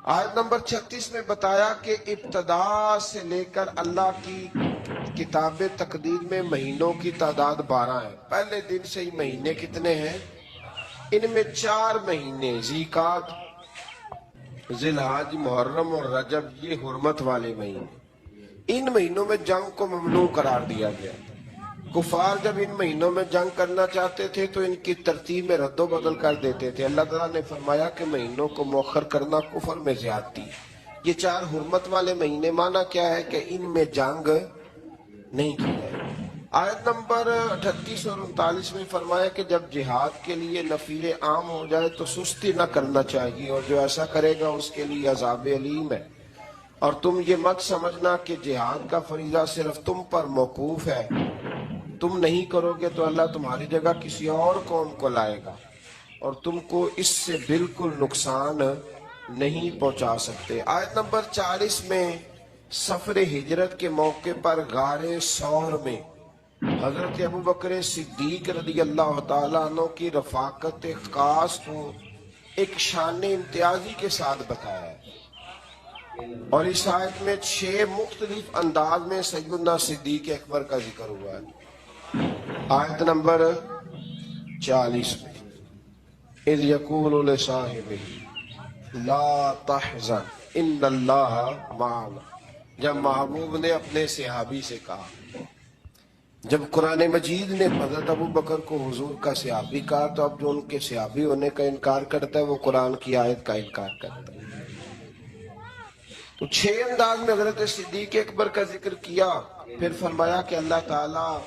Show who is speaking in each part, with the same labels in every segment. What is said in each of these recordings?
Speaker 1: آیت نمبر 36 میں بتایا کہ ابتدا سے لے کر اللہ کی کتاب تقدیر میں مہینوں کی تعداد 12 ہے۔ پہلے دن سے ہی مہینے کتنے ہیں؟ ان میں 4 مہینے ذیقعد، ذی الحج، محرم اور رجب، یہ حرمت والے مہینے۔ ان مہینوں میں جنگ کو ممنوع قرار دیا گیا۔ کفار جب ان مہینوں میں جنگ کرنا چاہتے تھے تو ان کی ترتیب میں رد و بدل کر دیتے تھے۔ اللہ تعالیٰ نے فرمایا کہ مہینوں کو مؤخر کرنا کفر میں زیادتی۔ یہ 4 حرمت والے مہینے، معنی کیا ہے کہ ان میں جنگ نہیں کی جائے۔ آیت نمبر 38 اور 39 میں فرمایا کہ جب جہاد کے لیے نفیر عام ہو جائے تو سستی نہ کرنا چاہیے، اور جو ایسا کرے گا اس کے لیے عذاب علیم ہے۔ اور تم یہ مت سمجھنا کہ جہاد کا فریضہ صرف تم پر موقوف ہے، تم نہیں کرو گے تو اللہ تمہاری جگہ کسی اور قوم کو لائے گا اور تم کو اس سے بالکل نقصان نہیں پہنچا سکتے۔ آیت نمبر 40 میں سفر ہجرت کے موقع پر غار ثور میں حضرت ابوبکر صدیق رضی اللہ تعالیٰ عنہ کی رفاقت خاص کو ایک شان امتیازی کے ساتھ بتایا ہے، اور اس آیت میں 6 مختلف انداز میں سیدنا صدیق اکبر کا ذکر ہوا ہے۔ آیت نمبر 40 میں اذ یقول لصاحبہ لا تحزن ان اللہ معنا، جب محبوب نے اپنے صحابی سے کہا، جب قرآن مجید نے حضرت ابو بکر کو حضور کا صحابی کہا تو اب جو ان کے صحابی ہونے کا انکار کرتا ہے وہ قرآن کی آیت کا انکار کرتا ہے۔ تو 6 انداز میں حضرت صدیق اکبر کا ذکر کیا، پھر فرمایا کہ اللہ تعالیٰ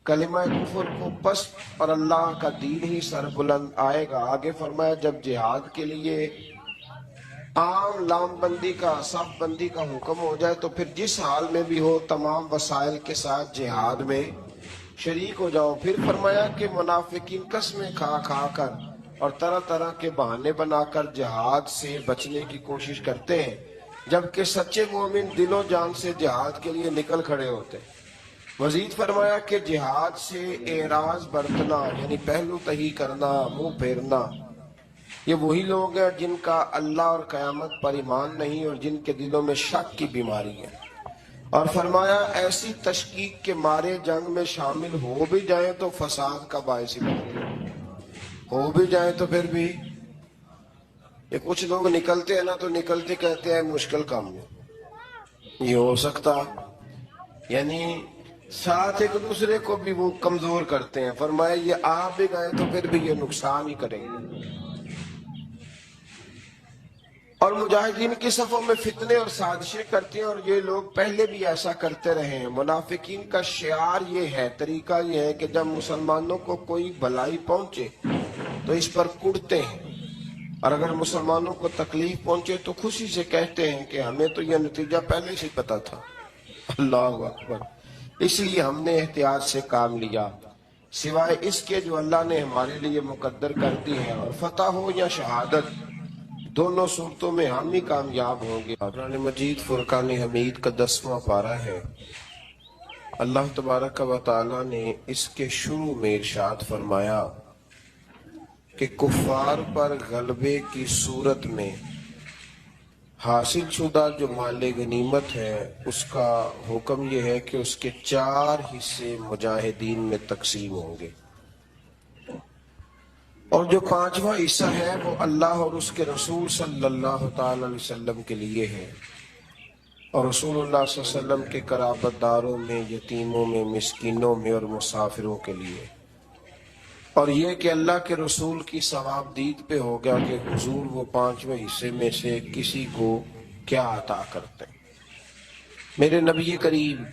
Speaker 1: کلمہ کفر کو پست اور اللہ کا دین ہی سر بلند آئے گا۔ آگے فرمایا جب جہاد کے لیے عام لام بندی کا، صف بندی کا حکم ہو جائے تو پھر جس حال میں بھی ہو تمام وسائل کے ساتھ جہاد میں شریک ہو جاؤ۔ پھر فرمایا کہ منافقین قسمیں کھا کھا کر اور طرح طرح کے بہانے بنا کر جہاد سے بچنے کی کوشش کرتے ہیں، جبکہ سچے مومن دل و جان سے جہاد کے لیے نکل کھڑے ہوتے ہیں۔ مزید فرمایا کہ جہاد سے اعراض برتنا یعنی پہلو تہی کرنا، منہ پھیرنا، یہ وہی لوگ ہیں جن کا اللہ اور قیامت پر ایمان نہیں اور جن کے دلوں میں شک کی بیماری ہے۔ اور فرمایا ایسی تشکیک کے مارے جنگ میں شامل ہو بھی جائیں تو فساد کا باعث بنتے ہو بھی جائیں تو پھر بھی یہ کچھ لوگ نکلتے ہیں نا تو نکلتے کہتے ہیں مشکل کام ہے، یہ ہو سکتا، یعنی ساتھ ایک دوسرے کو بھی وہ کمزور کرتے ہیں۔ فرمایا یہ آ بھی گئے تو پھر بھی یہ نقصان ہی کریں گے۔ اور مجاہدین کی صفوں میں فتنے اور سازشیں کرتے ہیں، اور یہ لوگ پہلے بھی ایسا کرتے رہے ہیں۔ منافقین کا شعار یہ ہے، طریقہ یہ ہے کہ جب مسلمانوں کو کوئی بھلائی پہنچے تو اس پر کڑتے ہیں، اور اگر مسلمانوں کو تکلیف پہنچے تو خوشی سے کہتے ہیں کہ ہمیں تو یہ نتیجہ پہلے سے پتا تھا۔ اللہ اکبر، اس لیے ہم نے احتیاط سے کام لیا، سوائے اس کے جو اللہ نے ہمارے لیے مقدر کر دی ہے، اور فتح ہو یا شہادت دونوں صورتوں میں ہم ہی کامیاب ہوں گے۔ قرآن مجید فرقان حمید کا 10واں پارہ ہے۔ اللہ تبارک و تعالی نے اس کے شروع میں ارشاد فرمایا کہ کفار پر غلبے کی صورت میں حاصل شدہ جو مال غنیمت ہے اس کا حکم یہ ہے کہ اس کے 4 حصے مجاہدین میں تقسیم ہوں گے، اور جو 5واں حصہ ہے وہ اللہ اور اس کے رسول صلی اللہ تعالی علیہ وسلم کے لیے ہے، اور رسول اللہ صلی اللہ علیہ وسلم کے قرابت داروں میں، یتیموں میں، مسکینوں میں اور مسافروں کے لیے۔ اور یہ کہ اللہ کے رسول کی ثواب دید پہ ہو گیا کہ حضور وہ 5ویں حصے میں سے کسی کو کیا عطا کرتے ہیں۔ میرے نبی کریم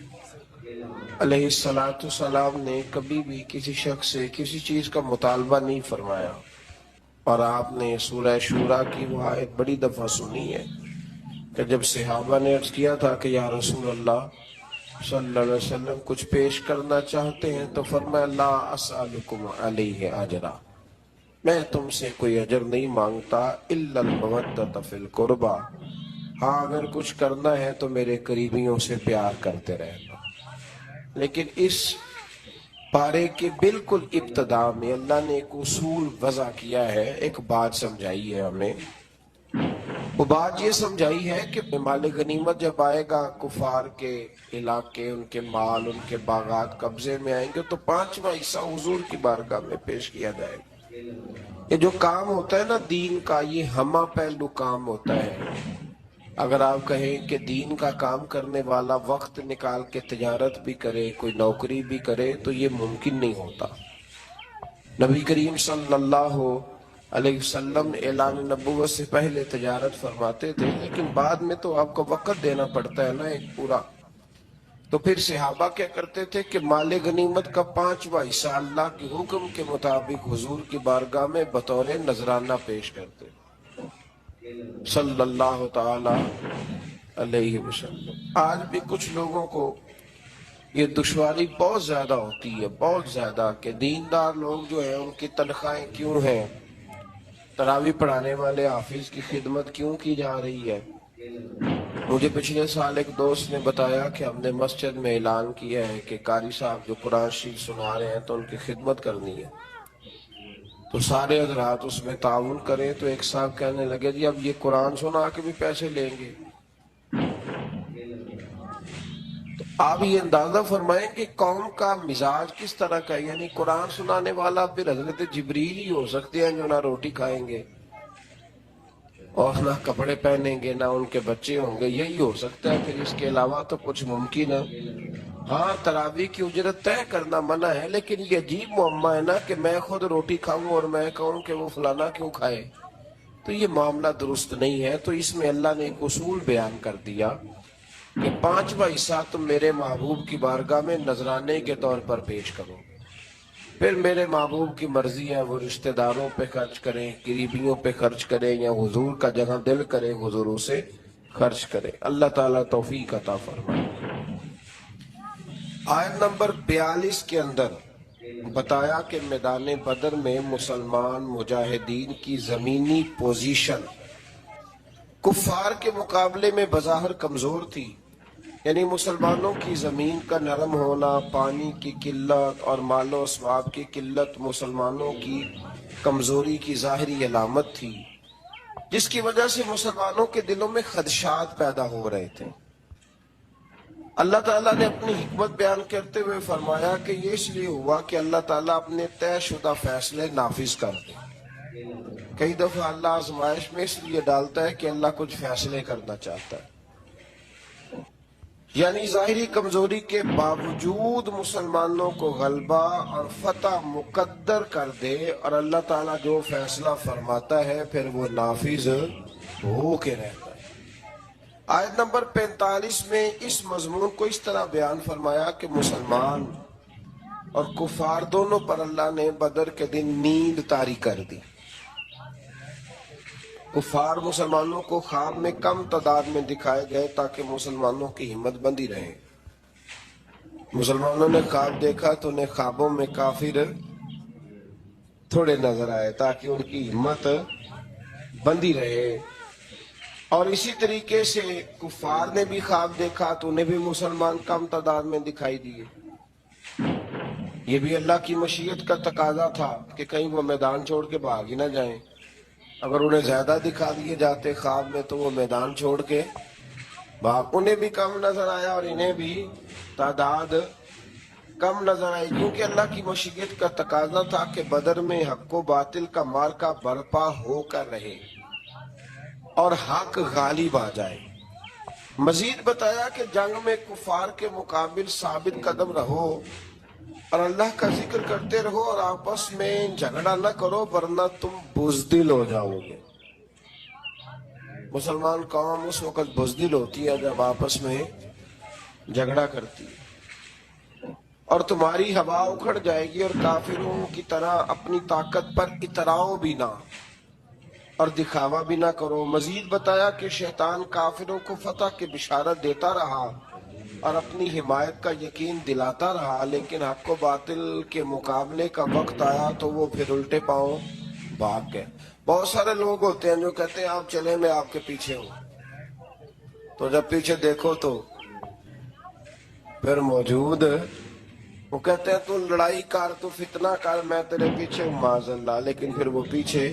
Speaker 1: علیہ السلام نے کبھی بھی کسی شخص سے کسی چیز کا مطالبہ نہیں فرمایا، اور آپ نے سورہ شورا کی وہ آیت بڑی دفعہ سنی ہے کہ جب صحابہ نے عرض کیا تھا کہ یا رسول اللہ صلی اللہ علیہ وسلم کچھ پیش کرنا چاہتے ہیں تو فرمایا لا اسألکم علیہ اجرا، میں تم سے کوئی اجر نہیں مانگتا الا المودۃ فی القربى، ہاں اگر کچھ کرنا ہے تو میرے قریبیوں سے پیار کرتے رہنا۔ لیکن اس پارے کے بالکل ابتدا میں اللہ نے ایک اصول وضع کیا ہے، ایک بات سمجھائی ہے ہمیں وہ بات یہ سمجھائی ہے کہ مال غنیمت جب آئے گا کفار کے علاقے، ان کے مال، ان کے باغات قبضے میں آئیں گے، تو 5واں حصہ حضور کی بارگاہ میں پیش کیا جائے گا۔ یہ جو کام ہوتا ہے نا دین کا، یہ ہمہ پہلو کام ہوتا ہے۔ اگر آپ کہیں کہ دین کا کام کرنے والا وقت نکال کے تجارت بھی کرے، کوئی نوکری بھی کرے، تو یہ ممکن نہیں ہوتا۔ نبی کریم صلی اللہ علیہ وسلم اعلان نبوت سے پہلے تجارت فرماتے تھے، لیکن بعد میں تو آپ کو وقت دینا پڑتا ہے نا ایک پورا۔ تو پھر صحابہ کیا کرتے تھے کہ مال غنیمت کا 5واں حصہ اللہ کے حکم کے مطابق حضور کی بارگاہ میں بطور نذرانہ پیش کرتے صلی اللہ تعالی علیہ وسلم۔ آج بھی کچھ لوگوں کو یہ دشواری بہت زیادہ ہوتی ہے، بہت زیادہ، کہ دیندار لوگ جو ہیں ان کی تنخواہیں کیوں ہیں، تراویح پڑھانے والے حافظ کی خدمت کیوں کی جا رہی ہے۔ مجھے پچھلے سال ایک دوست نے بتایا کہ ہم نے مسجد میں اعلان کیا ہے کہ قاری صاحب جو قرآن شریف سنا رہے ہیں تو ان کی خدمت کرنی ہے، تو سارے حضرات اس میں تعاون کریں۔ تو ایک صاحب کہنے لگے جی اب یہ قرآن سنا کے بھی پیسے لیں گے۔ تو آپ یہ اندازہ فرمائیں کہ قوم کا مزاج کس طرح کا ہے، یعنی قرآن سنانے والا پھر حضرت جبریل ہی ہو سکتے ہیں جو نہ روٹی کھائیں گے اور نہ کپڑے پہنیں گے، نہ ان کے بچے ہوں گے، یہی ہو سکتا ہے، پھر اس کے علاوہ تو کچھ ممکن ہے۔ ہاں تراویح کی اجرت طے کرنا منع ہے، لیکن یہ عجیب معاملہ ہے نا کہ میں خود روٹی کھاؤں اور میں کہوں کہ وہ فلانا کیوں کھائے، تو یہ معاملہ درست نہیں ہے۔ تو اس میں اللہ نے ایک اصول بیان کر دیا کہ 5واں حصہ تم میرے محبوب کی بارگاہ میں نذرانے کے طور پر پیش کرو، پھر میرے محبوب کی مرضی ہے وہ رشتہ داروں پہ خرچ کریں، قریبیوں پہ خرچ کریں، یا حضور کا جہاں دل کرے حضور سے خرچ کرے۔ اللہ تعالیٰ توفیق عطا فرمائے۔ آیت نمبر 42 کے اندر بتایا کہ میدان بدر میں مسلمان مجاہدین کی زمینی پوزیشن کفار کے مقابلے میں بظاہر کمزور تھی، یعنی مسلمانوں کی زمین کا نرم ہونا، پانی کی قلت اور مال و اسباب کی قلت مسلمانوں کی کمزوری کی ظاہری علامت تھی، جس کی وجہ سے مسلمانوں کے دلوں میں خدشات پیدا ہو رہے تھے۔ اللہ تعالیٰ نے اپنی حکمت بیان کرتے ہوئے فرمایا کہ یہ اس لیے ہوا کہ اللہ تعالیٰ اپنے طے شدہ فیصلے نافذ کر دے۔ کئی دفعہ اللہ آزمائش میں اس لیے ڈالتا ہے کہ اللہ کچھ فیصلے کرنا چاہتا ہے، یعنی ظاہری کمزوری کے باوجود مسلمانوں کو غلبہ اور فتح مقدر کر دے، اور اللہ تعالیٰ جو فیصلہ فرماتا ہے پھر وہ نافذ ہو کے رہتا ہے۔ آیت نمبر 45 میں اس مضمون کو اس طرح بیان فرمایا کہ مسلمان اور کفار دونوں پر اللہ نے بدر کے دن نیند طاری کر دی۔ کفار مسلمانوں کو خواب میں کم تعداد میں دکھائے گئے تاکہ مسلمانوں کی ہمت بندی رہے۔ مسلمانوں نے خواب دیکھا تو انہیں خوابوں میں کافر تھوڑے نظر آئے تاکہ ان کی ہمت بندی رہے، اور اسی طریقے سے کفار نے بھی خواب دیکھا تو انہیں بھی مسلمان کم تعداد میں دکھائی دیے۔ یہ بھی اللہ کی مشیت کا تقاضا تھا کہ کہیں وہ میدان چھوڑ کے بھاگ ہی نہ جائیں۔ اگر انہیں زیادہ دکھا دیے جاتے خواب میں تو وہ میدان چھوڑ کے بھاگ، انہیں بھی کم نظر آیا اور انہیں بھی تعداد کم نظر آئی، کیونکہ اللہ کی مشیت کا تقاضا تھا کہ بدر میں حق و باطل کا معرکہ برپا ہو کر رہے اور حق غالب آ جائے۔ مزید بتایا کہ جنگ میں کفار کے مقابل ثابت قدم رہو اور اللہ کا ذکر کرتے رہو اور آپس میں جھگڑا نہ کرو ورنہ تم بزدل ہو جاؤ گے۔ مسلمان قوم اس وقت بزدل ہوتی ہے جب آپس میں جھگڑا کرتی ہے، اور تمہاری ہوا اکھڑ جائے گی، اور کافروں کی طرح اپنی طاقت پر اتراؤ بھی نہ اور دکھاوا بھی نہ کرو۔ مزید بتایا کہ شیطان کافروں کو فتح کی بشارت دیتا رہا اور اپنی حمایت کا یقین دلاتا رہا، لیکن حق و باطل کے مقابلے کا وقت آیا تو وہ پھر الٹے پاؤں بھاگ گئے۔ بہت سارے لوگ ہوتے ہیں جو کہتے ہیں آپ چلیں میں آپ کے پیچھے ہوں، تو جب پیچھے دیکھو تو پھر موجود وہ کہتے ہیں تو لڑائی کر، تو فتنہ کر، میں تیرے پیچھے ہوں معاذ اللہ، لیکن پھر وہ پیچھے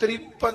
Speaker 1: 53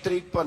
Speaker 1: 53,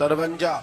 Speaker 1: 53।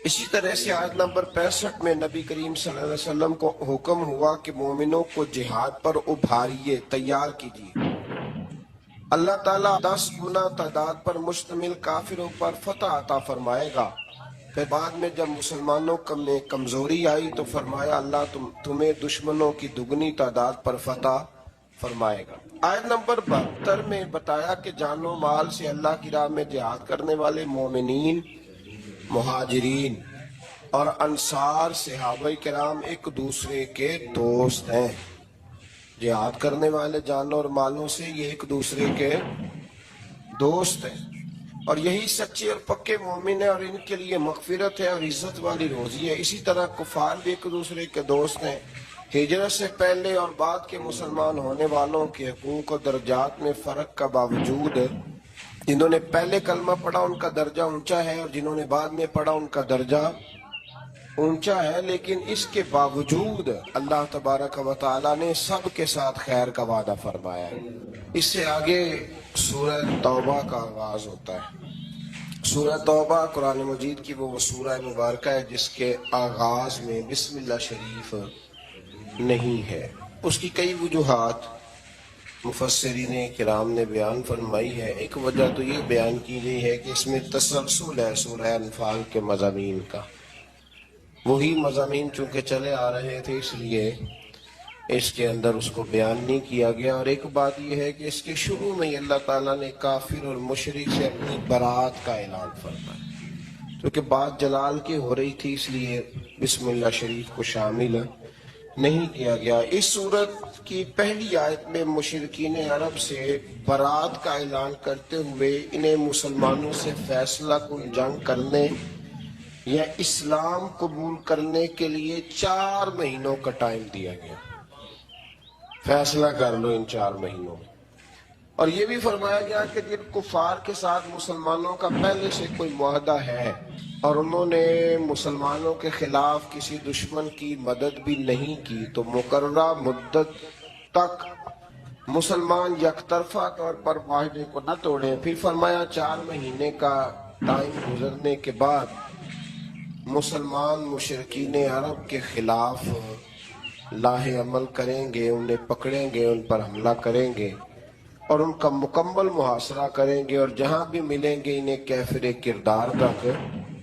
Speaker 1: اسی طرح سے آیت نمبر 65 میں نبی کریم صلی اللہ علیہ وسلم کو حکم ہوا کہ مومنوں کو جہاد پر ابھاریے، تیار کیجیے۔ اللہ تعالیٰ 10 گنا تعداد پر مشتمل کافروں پر فتح عطا فرمائے گا۔ پھر بعد میں جب مسلمانوں میں کمزوری آئی تو فرمایا اللہ تمہیں دشمنوں کی دگنی تعداد پر فتح فرمائے گا۔ آیت نمبر 72 میں بتایا کہ جان و مال سے اللہ کی راہ میں جہاد کرنے والے مومنین، مہاجرین اور انصار صحابہ کرام ایک دوسرے کے دوست ہیں۔ جہاد کرنے والے جانوں اور مالوں سے یہ ایک دوسرے کے دوست ہیں، اور یہی سچے اور پکے مومن ہیں، اور ان کے لیے مغفرت ہے اور عزت والی روزی ہے۔ اسی طرح کفار بھی ایک دوسرے کے دوست ہیں۔ ہجرت سے پہلے اور بعد کے مسلمان ہونے والوں کے حقوق و درجات میں فرق کا باوجود جنہوں نے پہلے کلمہ پڑھا ان کا درجہ اونچا ہے، اور جنہوں نے بعد میں پڑھا ان کا درجہ اونچا ہے، لیکن اس کے باوجود اللہ تبارک و تعالیٰ نے سب کے ساتھ خیر کا وعدہ فرمایا ہے۔ اس سے آگے سورہ توبہ کا آغاز ہوتا ہے۔ سورہ توبہ قرآن مجید کی وہ سورہ مبارکہ ہے جس کے آغاز میں بسم اللہ شریف نہیں ہے۔ اس کی کئی وجوہات مفسرین کرام نے بیان فرمائی ہے۔ ایک وجہ تو یہ بیان کی گئی ہے کہ اس میں تسلسل ہے سورہ انفال کے مضامین کا، وہی مضامین چونکہ چلے آ رہے تھے اس لیے اس کے اندر اس کو بیان نہیں کیا گیا۔ اور ایک بات یہ ہے کہ اس کے شروع میں اللہ تعالیٰ نے کافر اور مشرک سے اپنی برات کا اعلان فرمایا، کیونکہ بات جلال کی ہو رہی تھی اس لیے بسم اللہ شریف کو شامل نہیں کیا گیا۔ اس سورت کی پہلی آیت میں مشرکین عرب سے برات کا اعلان کرتے ہوئے انہیں مسلمانوں سے فیصلہ کن جنگ کرنے یا اسلام قبول کرنے کے لیے 4 مہینوں کا ٹائم دیا گیا، فیصلہ کر لو ان 4 مہینوں میں۔ اور یہ بھی فرمایا گیا کہ جن کفار کے ساتھ مسلمانوں کا پہلے سے کوئی معاہدہ ہے اور انہوں نے مسلمانوں کے خلاف کسی دشمن کی مدد بھی نہیں کی تو مقررہ مدت تک مسلمان یک طرفہ طور پر معاہدے کو نہ توڑیں۔ پھر فرمایا 4 مہینے کا ٹائم گزرنے کے بعد مسلمان مشرکین عرب کے خلاف لاہ عمل کریں گے، انہیں پکڑیں گے، ان پر حملہ کریں گے اور ان کا مکمل محاصرہ کریں گے، اور جہاں بھی ملیں گے انہیں کافر کردار تک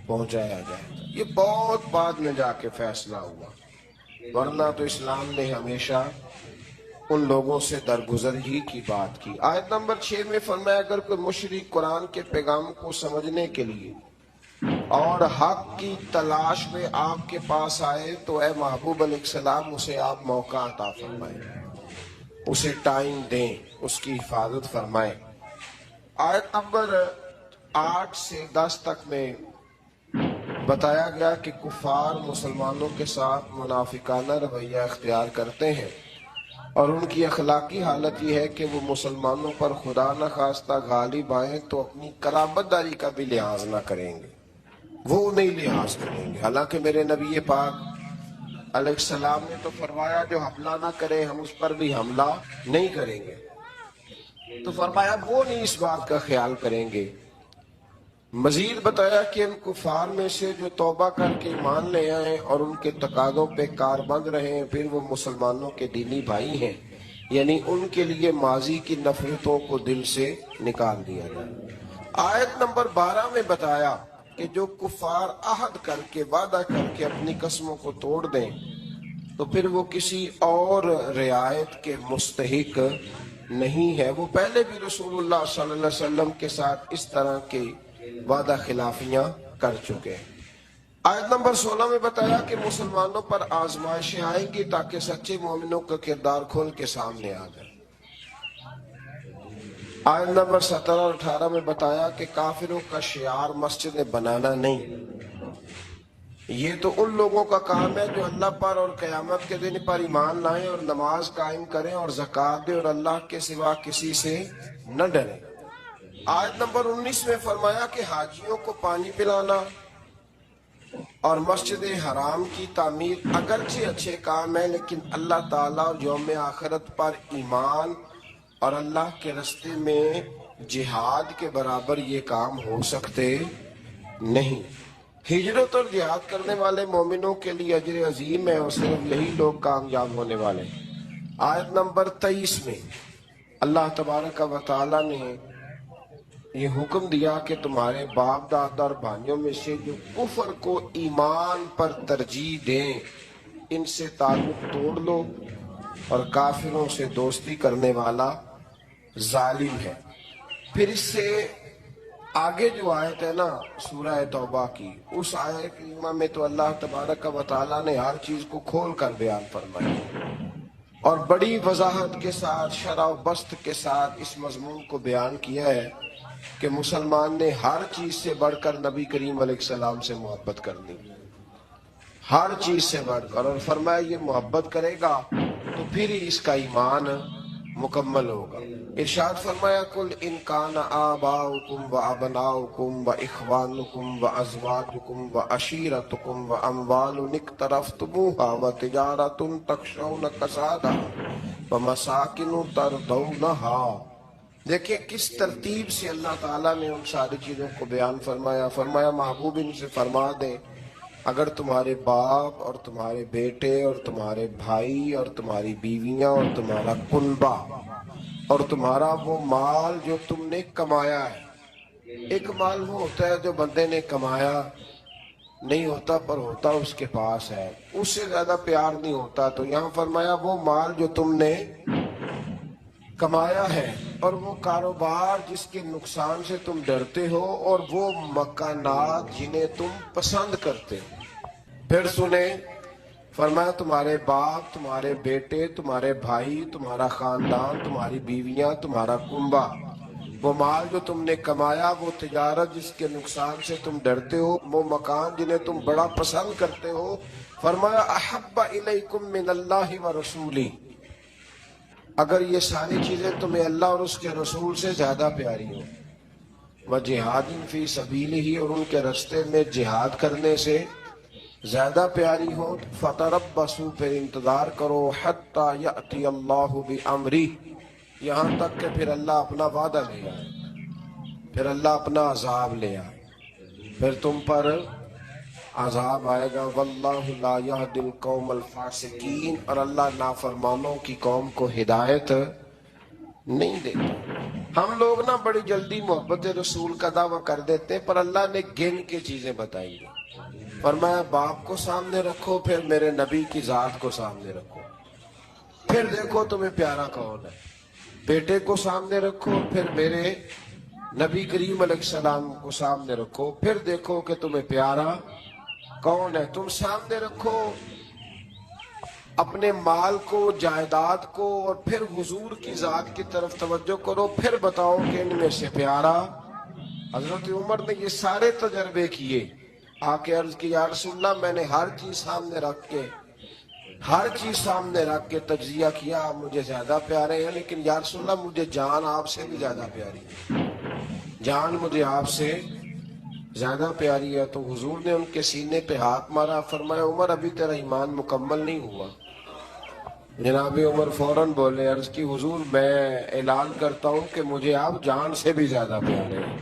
Speaker 1: پہنچایا جائے گا۔ یہ بہت بعد میں جا کے فیصلہ ہوا، ورنہ تو اسلام نے ہمیشہ ان لوگوں سے درگزر ہی کی بات کی۔ آیت نمبر 6 میں فرمایا اگر کوئی مشرک قرآن کے پیغام کو سمجھنے کے لیے اور حق کی تلاش میں آپ کے پاس آئے تو اے محبوب علیہ السلام اسے آپ موقع عطا فرمائیں، اسے ٹائم دیں، اس کی حفاظت فرمائیں۔ آیت نمبر 8 سے 10 تک میں بتایا گیا کہ کفار مسلمانوں کے ساتھ منافقانہ رویہ اختیار کرتے ہیں، اور ان کی اخلاقی حالت یہ ہے کہ وہ مسلمانوں پر خدا نخواستہ غالب آئیں تو اپنی قرابت داری کا بھی لحاظ نہ کریں گے، وہ نہیں لحاظ کریں گے۔ حالانکہ میرے نبی پاک علیہ السلام نے تو فرمایا جو حملہ نہ کرے ہم اس پر بھی حملہ نہیں کریں گے، تو فرمایا وہ نہیں اس بات کا خیال کریں گے۔ مزید بتایا کہ ان کفار میں سے جو توبہ کر کے ایمان لے آئے اور ان کے تقاضوں پہ کار بند رہے ہیں پھر وہ مسلمانوں کے دینی بھائی ہیں، یعنی ان کے لیے ماضی کی نفرتوں کو دل سے نکال دیا جائے۔ آیت نمبر 12 میں بتایا کہ جو کفار عہد کر کے وعدہ کر کے اپنی قسموں کو توڑ دیں تو پھر وہ کسی اور رعایت کے مستحق نہیں ہے، وہ پہلے بھی رسول اللہ صلی اللہ علیہ وسلم کے ساتھ اس طرح کے وعدہ خلافیاں کر چکے ہیں۔ آیت نمبر 16 میں بتایا کہ مسلمانوں پر آزمائشیں آئیں گی تاکہ سچے مومنوں کا کردار کھول کے سامنے آ جائے۔ آیت نمبر 17 اور 18 میں بتایا کہ کافروں کا شعار مسجد بنانا نہیں، یہ تو ان لوگوں کا کام ہے جو اللہ پر اور قیامت کے دن پر ایمان لائیں اور نماز قائم کریں اور زکوٰۃ دیں اور اللہ کے سوا کسی سے نہ ڈریں۔ آیت نمبر 19 میں فرمایا کہ حاجیوں کو پانی پلانا اور مسجد حرام کی تعمیر اگرچہ اچھے کام ہیں لیکن اللہ تعالیٰ اور یوم آخرت پر ایمان اور اللہ کے راستے میں جہاد کے برابر یہ کام ہو سکتے نہیں۔ ہجرت اور جہاد کرنے والے مومنوں کے لیے اجر عظیم ہے اور صرف یہی لوگ کامیاب ہونے والے ہیں۔ آیت نمبر 23 میں اللہ تبارک و تعالیٰ نے یہ حکم دیا کہ تمہارے باپ دادا اور بھائیوں میں سے جو کفر کو ایمان پر ترجیح دیں ان سے تعلق توڑ لو، اور کافروں سے دوستی کرنے والا ظالم ہے۔ پھر اس سے آگے جو آیت ہے نا سورہ توبہ کی، اس آیت کریمہ میں تو اللہ تبارک و تعالیٰ نے ہر چیز کو کھول کر بیان فرمایا اور بڑی وضاحت کے ساتھ، شرح و بسط کے ساتھ اس مضمون کو بیان کیا ہے کہ مسلمان نے ہر چیز سے بڑھ کر نبی کریم علیہ السلام سے محبت کرنی، ہر چیز سے بڑھ کر، اور فرمایا یہ محبت کرے گا تو پھر ہی اس کا ایمان مکمل ہوگا۔ ارشاد فرمایا قل ان کان آباؤکم و ابناؤکم و اخوانکم و ازواجکم و عشیرتکم و اموال اقترفتموها و تجارت تخشون کسادها و مساکن ترضونها۔ دیکھیں کس ترتیب سے اللہ تعالیٰ نے ان ساری چیزوں کو بیان فرمایا۔ فرمایا محبوب ان سے فرما دیں اگر تمہارے باپ اور تمہارے بیٹے اور تمہارے بھائی اور تمہاری بیویاں اور تمہارا کنبہ اور تمہارا وہ مال جو تم نے کمایا ہے، ایک مال وہ ہوتا ہے جو بندے نے کمایا نہیں ہوتا پر ہوتا اس کے پاس ہے، اس سے زیادہ پیار نہیں ہوتا، تو یہاں فرمایا وہ مال جو تم نے کمایا ہے اور وہ کاروبار جس کے نقصان سے تم ڈرتے ہو اور وہ مکانات جنہیں تم پسند کرتے ہو۔ پھر سنیں فرمایا تمہارے باپ، تمہارے بیٹے، تمہارے بھائی، تمہارا خاندان، تمہاری بیویاں، تمہارا کنبہ، وہ مال جو تم نے کمایا، وہ تجارت جس کے نقصان سے تم ڈرتے ہو، وہ مکان جنہیں تم بڑا پسند کرتے ہو۔ فرمایا احب الیکم من اللہ و رسولی، اگر یہ ساری چیزیں تمہیں اللہ اور اس کے رسول سے زیادہ پیاری ہو، وجہاد فی سبیلہ، اور ان کے راستے میں جہاد کرنے سے زیادہ پیاری ہو، فتربصوا، پھر انتظار کرو، حتی یأتی اللہ بامرہ، یہاں تک کہ پھر اللہ اپنا وعدہ لے آئے، پھر اللہ اپنا عذاب لے آئے، پھر تم پر عذاب آئے گا۔ واللہ لا یہدی القوم الفاسقین، اور اللہ نافرمانوں کی قوم کو ہدایت نہیں دیتا۔ ہم لوگ نا بڑی جلدی محبت رسول کا دعویٰ کر دیتے ہیں، پر اللہ نے گن کے چیزیں بتائی ہیں۔ فرمایا باپ کو سامنے رکھو، پھر میرے نبی کی ذات کو سامنے رکھو، پھر دیکھو تمہیں پیارا کون ہے۔ بیٹے کو سامنے رکھو، پھر میرے نبی کریم علیہ السلام کو سامنے رکھو، پھر دیکھو کہ تمہیں پیارا کون ہے۔ تم سامنے رکھو اپنے مال کو، جائیداد کو، اور پھر حضور کی ذات کی طرف توجہ کرو، پھر بتاؤ کہ ان میں سے پیارا۔ حضرت عمر نے یہ سارے تجربے کیے، آ کے عرض کی یا رسول اللہ میں نے ہر چیز سامنے رکھ کے تجزیہ کیا، مجھے زیادہ پیارے ہیں، لیکن یا رسول اللہ مجھے جان آپ سے بھی زیادہ پیاری ہے، جان مجھے آپ سے زیادہ پیاری ہے۔ تو حضور نے ان کے سینے پہ ہاتھ مارا، فرمایا عمر ابھی تیرا ایمان مکمل نہیں ہوا۔ جناب عمر فوراً بولے، عرض کی حضور میں اعلان کرتا ہوں کہ مجھے آپ جان سے بھی زیادہ پیارے ہیں۔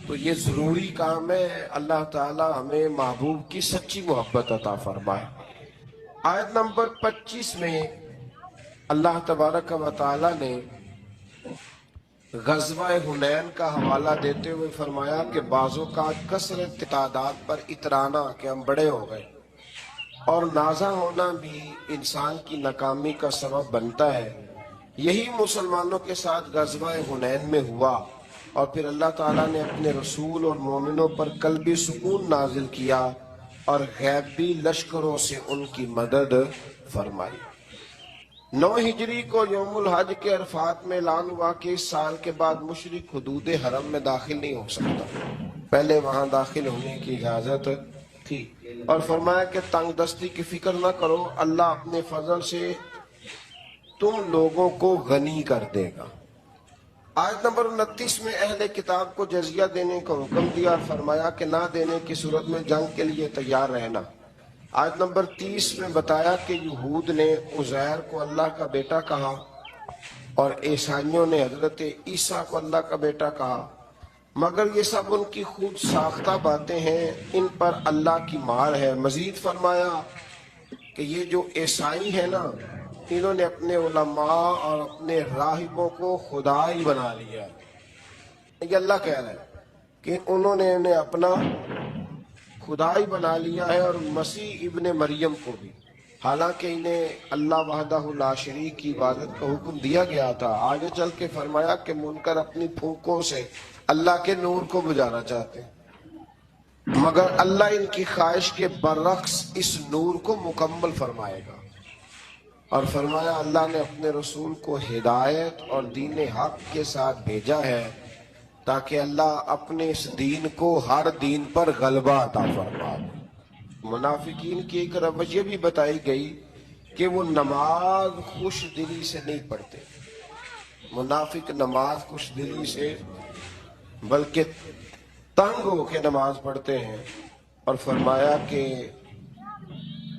Speaker 1: تو یہ ضروری کام ہے، اللہ تعالی ہمیں محبوب کی سچی محبت عطا فرمائے۔ آیت نمبر 25 میں اللہ تبارک و تعالی نے غزوہ حنین کا حوالہ دیتے ہوئے فرمایا کہ بعض اوقات کثرت تعداد پر اترانا کہ ہم بڑے ہو گئے اور نازا ہونا بھی انسان کی ناکامی کا سبب بنتا ہے۔ یہی مسلمانوں کے ساتھ غزوہ حنین میں ہوا، اور پھر اللہ تعالیٰ نے اپنے رسول اور مومنوں پر قلبی سکون نازل کیا اور غیبی لشکروں سے ان کی مدد فرمائی۔ 9 ہجری کو یوم الحج کے عرفات میں اعلان ہوا کہ اس سال کے بعد مشرک حدود حرم میں داخل نہیں ہو سکتا، پہلے وہاں داخل ہونے کی اجازت تھی، اور فرمایا کہ تنگ دستی کی فکر نہ کرو، اللہ اپنے فضل سے تم لوگوں کو غنی کر دے گا۔ آیت نمبر 29 میں اہل کتاب کو جزیہ دینے کا حکم دیا، فرمایا کہ نہ دینے کی صورت میں جنگ کے لیے تیار رہنا۔ آیت نمبر 30 میں بتایا کہ یہود نے عزیر کو اللہ کا بیٹا کہا اور عیسائیوں نے حضرت عیسیٰ کو اللہ کا بیٹا کہا۔ مگر یہ سب ان کی خود ساختہ باتیں ہیں، ان پر اللہ کی مار ہے۔ مزید فرمایا کہ یہ جو عیسائی ہیں نا، انہوں نے اپنے علماء اور اپنے راہبوں کو خدا ہی بنا لیا۔ یہ اللہ کہہ رہا ہے کہ انہوں نے انہیں اپنا خدا ہی بنا لیا ہے، اور مسیح ابن مریم کو بھی، حالانکہ انہیں اللہ وحدہ لا شریک کی عبادت کا حکم دیا گیا تھا۔ آگے چل کے فرمایا کہ منکر اپنی پھونکوں سے اللہ کے نور کو بجھانا چاہتے ہیں، مگر اللہ ان کی خواہش کے برعکس اس نور کو مکمل فرمائے گا۔ اور فرمایا اللہ نے اپنے رسول کو ہدایت اور دین حق کے ساتھ بھیجا ہے تاکہ اللہ اپنے اس دین کو ہر دین پر غلبہ عطا فرما دے۔ منافقین کی ایک روش یہ بھی بتائی گئی کہ وہ نماز خوش دلی سے نہیں پڑھتے۔ منافق نماز خوش دلی سے بلکہ تنگ ہو کے نماز پڑھتے ہیں، اور فرمایا کہ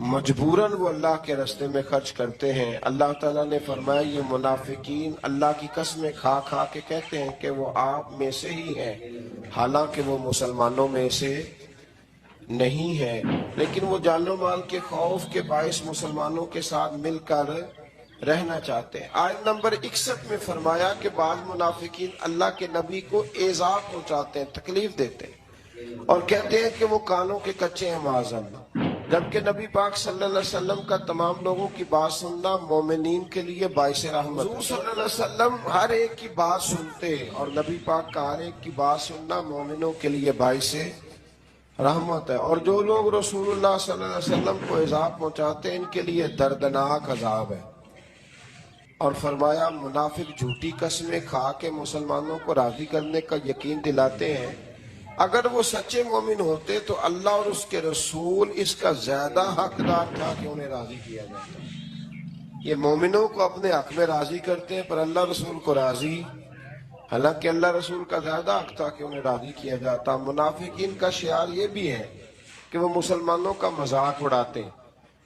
Speaker 1: مجبوراً وہ اللہ کے راستے میں خرچ کرتے ہیں۔ اللہ تعالیٰ نے فرمایا یہ منافقین اللہ کی قسمیں کھا کھا کے کہتے ہیں کہ وہ آپ میں سے ہی ہیں، حالانکہ وہ مسلمانوں میں سے نہیں ہے، لیکن وہ جان و مال کے خوف کے باعث مسلمانوں کے ساتھ مل کر رہنا چاہتے ہیں۔ آیت نمبر 61 میں فرمایا کہ بعض منافقین اللہ کے نبی کو ایذا پہنچاتے ہیں، تکلیف دیتے ہیں، اور کہتے ہیں کہ وہ کانوں کے کچے ہیں معاذ اللہ، جبکہ نبی پاک صلی اللہ علیہ وسلم کا تمام لوگوں کی بات سننا مومنین کے لیے باعث رحمت ہے۔ حضور صلی اللہ علیہ وسلم ہر ایک کی بات سنتے، اور نبی پاک کا ہر ایک کی بات سننا مومنوں کے لیے باعث رحمت ہے۔ اور جو لوگ رسول اللہ صلی اللہ علیہ وسلم کو ایذا پہنچاتے ہیں ان کے لیے دردناک عذاب ہے۔ اور فرمایا منافق جھوٹی قسمیں کھا کے مسلمانوں کو راضی کرنے کا یقین دلاتے ہیں، اگر وہ سچے مومن ہوتے تو اللہ اور اس کے رسول اس کا زیادہ حقدار تھا کہ انہیں راضی کیا جاتا۔ یہ مومنوں کو اپنے حق میں راضی کرتے ہیں پر اللہ رسول کو راضی، حالانکہ اللہ رسول کا زیادہ حق تھا کہ انہیں راضی کیا جاتا۔ منافقین کا شعار یہ بھی ہے کہ وہ مسلمانوں کا مذاق اڑاتے ہیں،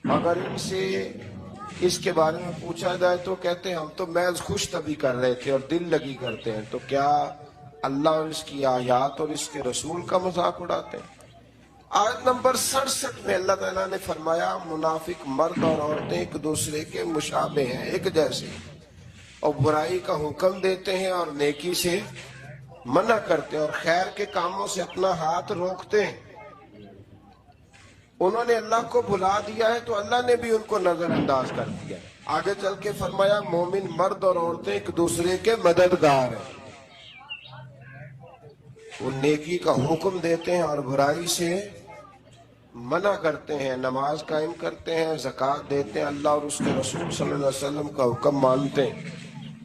Speaker 1: اگر ان سے اس کے بارے میں پوچھا جائے تو کہتے ہیں ہم تو محض خوش طبی کر رہے تھے اور دل لگی کرتے ہیں، تو کیا اللہ اور اس کی آیات اور اس کے رسول کا مذاق اڑاتے ہیں؟ آیت نمبر 67 میں اللہ تعالیٰ نے فرمایا منافق مرد اور عورتیں ایک دوسرے کے مشابہ ہیں، ایک جیسے، اور برائی کا حکم دیتے ہیں اور نیکی سے منع کرتے ہیں، اور خیر کے کاموں سے اپنا ہاتھ روکتے ہیں۔ انہوں نے اللہ کو بھلا دیا ہے تو اللہ نے بھی ان کو نظر انداز کر دیا۔ آگے چل کے فرمایا مومن مرد اور عورتیں ایک دوسرے کے مددگار ہیں، وہ نیکی کا حکم دیتے ہیں اور برائی سے منع کرتے ہیں، نماز قائم کرتے ہیں، زکوٰۃ دیتے ہیں، اللہ اور اس کے رسول صلی اللہ علیہ وسلم کا حکم مانتے ہیں۔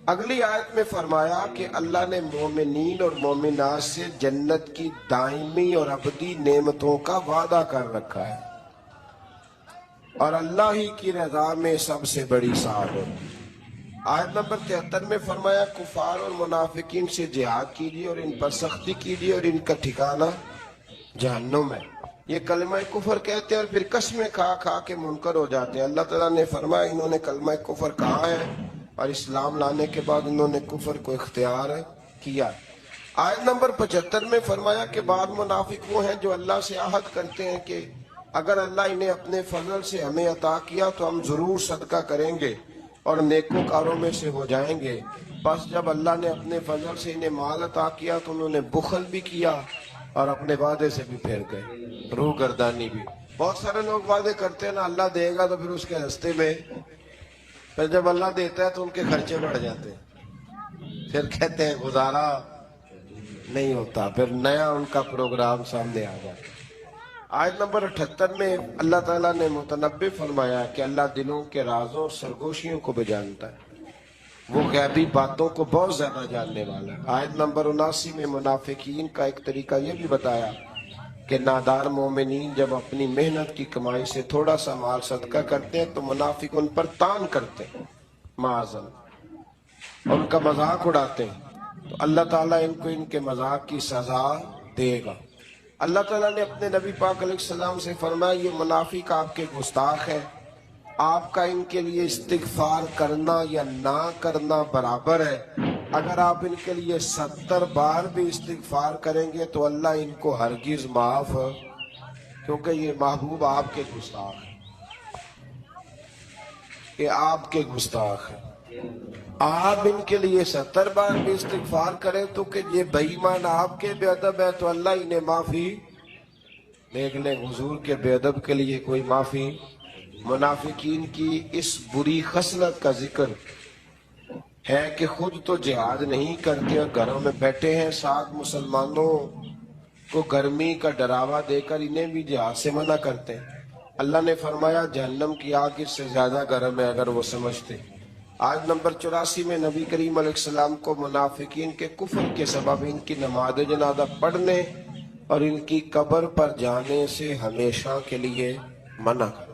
Speaker 1: اگلی آیت میں فرمایا کہ اللہ نے مومنین اور مومنات سے جنت کی دائمی اور ابدی نعمتوں کا وعدہ کر رکھا ہے، اور اللہ ہی کی رضا میں سب سے بڑی سعادت۔ آیت نمبر 73 میں فرمایا کفار اور منافقین سے جہاد کیجیے اور ان پر سختی کیجیے اور ان کا ٹھکانہ جہنم ہے۔ یہ کلمہ کفر کہتے ہیں اور پھر قسمیں کھا کھا کے منکر ہو جاتے ہیں۔ اللہ تعالیٰ نے فرمایا انہوں نے کلمہ کفر کہا ہے اور اسلام لانے کے بعد انہوں نے کفر کو اختیار کیا۔ آیت نمبر 75 میں فرمایا کہ بعض منافق وہ ہیں جو اللہ سے عہد کرتے ہیں کہ اگر اللہ انہیں اپنے فضل سے ہمیں عطا کیا تو ہم ضرور صدقہ کریں گے اور نیکوکاروں میں سے ہو جائیں گے، بس جب اللہ نے اپنے فضل سے انہیں مال عطا کیا تو انہوں نے بخل بھی کیا اور اپنے وعدے سے بھی پھر گئے، روح گردانی بھی۔ بہت سارے لوگ وعدے کرتے ہیں نا اللہ دے گا، تو پھر اس کے راستے میں پھر جب اللہ دیتا ہے تو ان کے خرچے بڑھ جاتے ہیں، پھر کہتے ہیں گزارا نہیں ہوتا، پھر نیا ان کا پروگرام سامنے آ جاتا ہے۔ آیت نمبر 78 میں اللہ تعالیٰ نے متنبع فرمایا کہ اللہ دلوں کے رازوں اور سرگوشیوں کو بھی جانتا ہے، وہ غیبی باتوں کو بہت زیادہ جاننے والا ہے۔ آیت نمبر 79 میں منافقین کا ایک طریقہ یہ بھی بتایا کہ نادار مومنین جب اپنی محنت کی کمائی سے تھوڑا سا مال صدقہ کرتے ہیں تو منافق ان پر تان کرتے ہیں معاذ اللہ، اور ان کا مذاق اڑاتے ہیں، تو اللہ تعالیٰ ان کو ان کے مذاق کی سزا دے گا۔ اللہ تعالیٰ نے اپنے نبی پاک علیہ السلام سے فرمایا یہ منافق آپ کے گستاخ ہیں، آپ کا ان کے لیے استغفار کرنا یا نہ کرنا برابر ہے، اگر آپ ان کے لیے 70 بار بھی استغفار کریں گے تو اللہ ان کو ہرگز معاف، کیونکہ یہ محبوب آپ کے گستاخ ہیں، یہ آپ کے گستاخ ہیں۔ آپ ان کے لیے 70 بار بھی استغفار کریں تو کہ یہ بے ایمان آپ کے بے ادب ہے تو اللہ انہیں معافی دیکھ لیں۔ حضور کے بے ادب کے لیے کوئی معافی۔ منافقین کی اس بری خصلت کا ذکر ہے کہ خود تو جہاد نہیں کرتے اور گھروں میں بیٹھے ہیں، ساتھ مسلمانوں کو گرمی کا ڈراوا دے کر انہیں بھی جہاد سے منع کرتے ہیں۔ اللہ نے فرمایا جہنم کی آگ اس سے زیادہ گرم ہے اگر وہ سمجھتے۔ آج نمبر 84 میں نبی کریم علیہ السلام کو منافقین کے کفر کے سبب ان کی نماز جنازہ پڑھنے اور ان کی قبر پر جانے سے ہمیشہ کے لیے منع کر